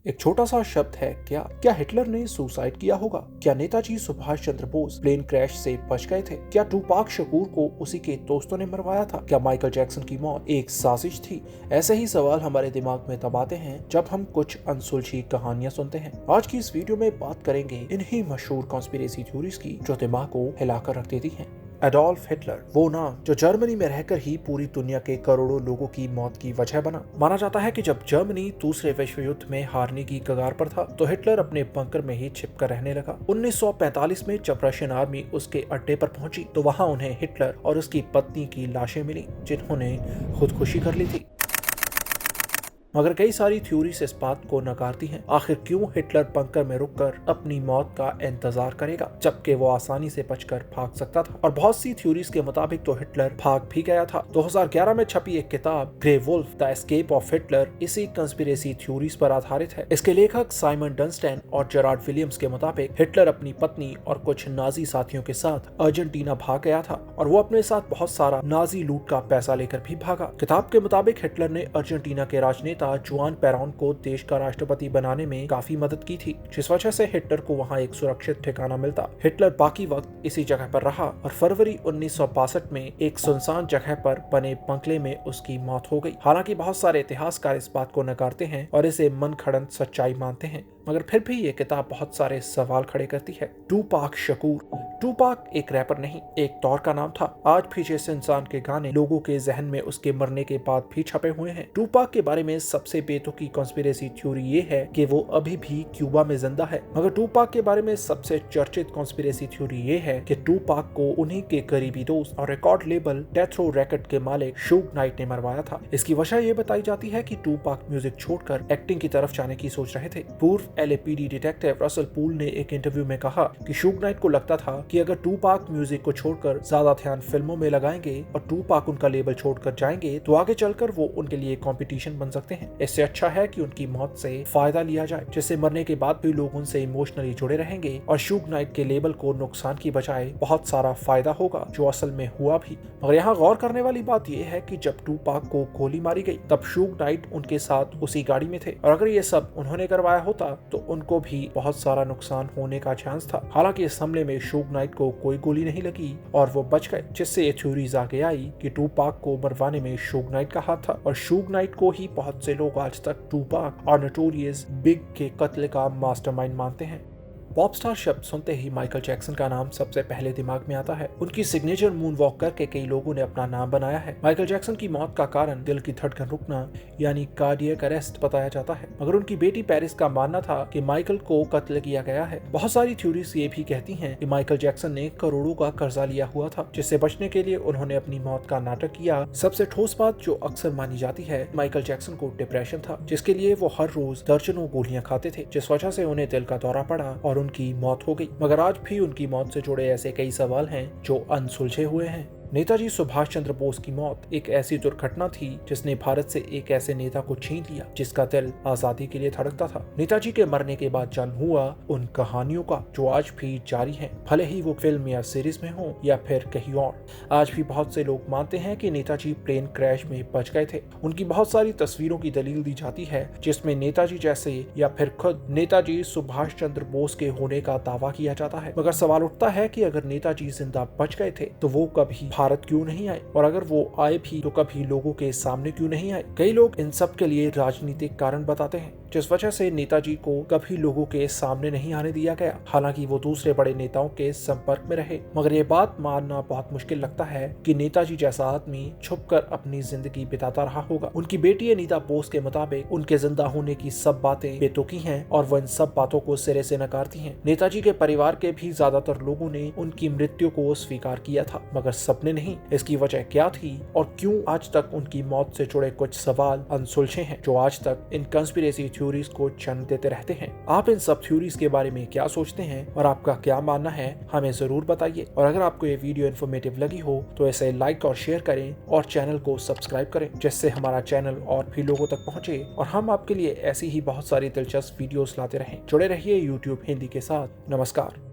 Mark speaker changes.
Speaker 1: एक छोटा सा शब्द है क्या। क्या हिटलर ने सुसाइड किया होगा? क्या नेताजी सुभाष चंद्र बोस प्लेन क्रैश से बच गए थे? क्या टूपाक शकूर को उसी के दोस्तों ने मरवाया था? क्या माइकल जैक्सन की मौत एक साजिश थी? ऐसे ही सवाल हमारे दिमाग में तब आते हैं जब हम कुछ अनसुलझी कहानियां सुनते हैं। आज की इस वीडियो में बात करेंगे इन्हीं मशहूर कॉन्स्पिरेसी थ्योरीज की जो दिमाग को हिलाकर रख देती हैं। एडोल्फ हिटलर, वो नाम जो जर्मनी में रहकर ही पूरी दुनिया के करोड़ों लोगों की मौत की वजह बना। माना जाता है कि जब जर्मनी दूसरे विश्व युद्ध में हारने की कगार पर था तो हिटलर अपने बंकर में ही छिपकर रहने लगा। 1945 में जब रशियन आर्मी उसके अड्डे पर पहुंची तो वहां उन्हें हिटलर और उसकी पत्नी की लाशें मिली जिन्होंने खुदकुशी कर ली थी। मगर कई सारी थ्योरीज इस बात को नकारती हैं। आखिर क्यों हिटलर बंकर में रुककर अपनी मौत का इंतजार करेगा जबकि वो आसानी से बचकर भाग सकता था। और बहुत सी थ्योरीज के मुताबिक तो हिटलर भाग भी गया था। 2011 में छपी एक किताब grey wolf the escape of Hitler इसी कंस्पिरेसी थ्योरीज पर आधारित है। इसके लेखक साइमन डनस्टैन और जेरार्ड विलियम्स के मुताबिक हिटलर अपनी पत्नी और कुछ नाजी साथियों के साथ अर्जेंटीना भाग गया था और वो अपने साथ बहुत सारा नाजी लूट का पैसा लेकर भी भागा। किताब के मुताबिक हिटलर ने अर्जेंटीना के राजनेता जुआन पेरॉन को देश का राष्ट्रपति बनाने में काफी मदद की थी, जिस वजह से हिटलर को वहां एक सुरक्षित ठिकाना मिलता। हिटलर बाकी वक्त इसी जगह पर रहा और फरवरी 1962 में एक सुनसान जगह पर बने बंगले में उसकी मौत हो गई। हालांकि बहुत सारे इतिहासकार इस बात को नकारते हैं और इसे मनगढ़ंत सच्चाई मानते हैं, मगर फिर भी ये किताब बहुत सारे सवाल खड़े करती है। टूपाक शकूर। टूपाक एक रैपर नहीं, एक दौर का नाम था। आज भी जिस इंसान के गाने लोगों के जहन में उसके मरने के बाद भी छपे हुए हैं। टूपाक के बारे में सबसे बेतुकी कॉन्स्पिरेसी थ्योरी ये है कि वो अभी भी क्यूबा में जिंदा है। मगर टूपाक के बारे में सबसे चर्चित कॉन्स्पिरेसी थ्योरी ये है कि टूपाक को उन्हीं के करीबी दोस्त और record label death row record के मालिक शूग नाइट ने मरवाया था। इसकी वजह ये बताई जाती है कि टूपाक म्यूजिक छोड़कर एक्टिंग की तरफ जाने की सोच रहे थे। पूर्व LAPD डिटेक्टिव रसल पूल ने एक इंटरव्यू में कहा कि शूग नाइट को लगता था कि अगर टूपाक म्यूजिक को छोड़कर ज्यादा ध्यान फिल्मों में लगाएंगे और टूपाक उनका लेबल छोड़कर जाएंगे तो आगे चलकर वो उनके लिए कंपटीशन बन सकते हैं। इससे अच्छा है कि उनकी मौत से फायदा लिया जाए, जिससे मरने के बाद भी लोग उनसे इमोशनली जुड़े रहेंगे और शूग नाइट के लेबल को नुकसान की बजाय बहुत सारा फायदा होगा, जो असल में हुआ भी। मगर यहाँ गौर करने वाली बात यह है कि जब टूपाक को गोली मारी गई तब शूग नाइट उनके साथ उसी गाड़ी में थे और अगर ये सब उन्होंने करवाया होता तो उनको भी बहुत सारा नुकसान होने का चांस था। हालांकि इस हमले में शूग नाइट को कोई गोली नहीं लगी और वो बच गए, जिससे ये थ्योरीज आगे आई कि टूपाक को मरवाने में शूग नाइट का हाथ था और शूग नाइट को ही बहुत से लोग आज तक टूपाक और नोटोरियस बिग के कत्ल का मास्टरमाइंड मानते हैं। पॉप स्टार शब्द सुनते ही माइकल जैक्सन का नाम सबसे पहले दिमाग में आता है। उनकी सिग्नेचर मून वॉक करके कई लोगों ने अपना नाम बनाया है। माइकल जैक्सन की मौत का कारण दिल की धड़कन रुकना यानी कार्डियक अरेस्ट बताया जाता है, मगर उनकी बेटी पेरिस का मानना था कि माइकल को कत्ल किया गया है। बहुत सारी थ्योरीज ये भी कहती हैं कि माइकल जैक्सन ने करोड़ों का कर्जा लिया हुआ था, जिससे बचने के लिए उन्होंने अपनी मौत का नाटक किया। सबसे ठोस बात जो अक्सर मानी जाती है, माइकल जैक्सन को डिप्रेशन था, जिसके लिए वो हर रोज दर्जनों गोलियां खाते थे, जिस वजह से उन्हें दिल का दौरा पड़ा और उनकी मौत हो गई। मगर आज भी उनकी मौत से जुड़े ऐसे कई सवाल हैं जो अनसुलझे हुए हैं। नेताजी सुभाष चंद्र बोस की मौत एक ऐसी दुर्घटना थी जिसने भारत से एक ऐसे नेता को छीन लिया जिसका दिल आजादी के लिए धड़कता था। नेताजी के मरने के बाद जन्म हुआ उन कहानियों का जो आज भी जारी हैं, भले ही वो फिल्म या सीरीज में हो या फिर कहीं और। आज भी बहुत से लोग मानते हैं कि नेताजी प्लेन क्रैश में बच गए थे। उनकी बहुत सारी तस्वीरों की दलील दी जाती है जिसमें नेताजी जैसे या फिर खुद नेताजी सुभाष चंद्र बोस के होने का दावा किया जाता है। मगर सवाल उठता है कि अगर नेताजी जिंदा बच गए थे तो वो कभी भारत क्यों नहीं आए, और अगर वो आए भी तो कभी लोगों के सामने क्यों नहीं आए। कई लोग इन सब के लिए राजनीतिक कारण बताते हैं, जिस वजह से नेताजी को कभी लोगों के सामने नहीं आने दिया गया। हालांकि वो दूसरे बड़े नेताओं के संपर्क में रहे, मगर ये बात मानना बहुत मुश्किल लगता है कि नेताजी जैसा आदमी छुपकर अपनी जिंदगी बिताता रहा होगा। उनकी बेटी अनीता बोस के मुताबिक उनके जिंदा होने की सब बातें बेतुकी हैं और वो इन सब बातों को सिरे से नकारती हैं। नेताजी के परिवार के भी ज्यादातर लोगों ने उनकी मृत्यु को स्वीकार किया था, मगर सबने नहीं। इसकी वजह क्या थी और क्यों आज तक उनकी मौत से जुड़े कुछ सवाल अनसुलझे हैं जो आज तक इन कंस्पिरेसी थ्योरीज को जन्म देते रहते हैं। आप इन सब थ्योरीज के बारे में क्या सोचते हैं और आपका क्या मानना है, हमें जरूर बताइए। और अगर आपको ये वीडियो इन्फॉर्मेटिव लगी हो तो इसे लाइक और शेयर करें और चैनल को सब्सक्राइब करें, जिससे हमारा चैनल और भी लोगों तक पहुंचे और हम आपके लिए ऐसी ही बहुत सारी दिलचस्प वीडियोस लाते रहें। जुड़े रहिए YouTube हिंदी के साथ। नमस्कार।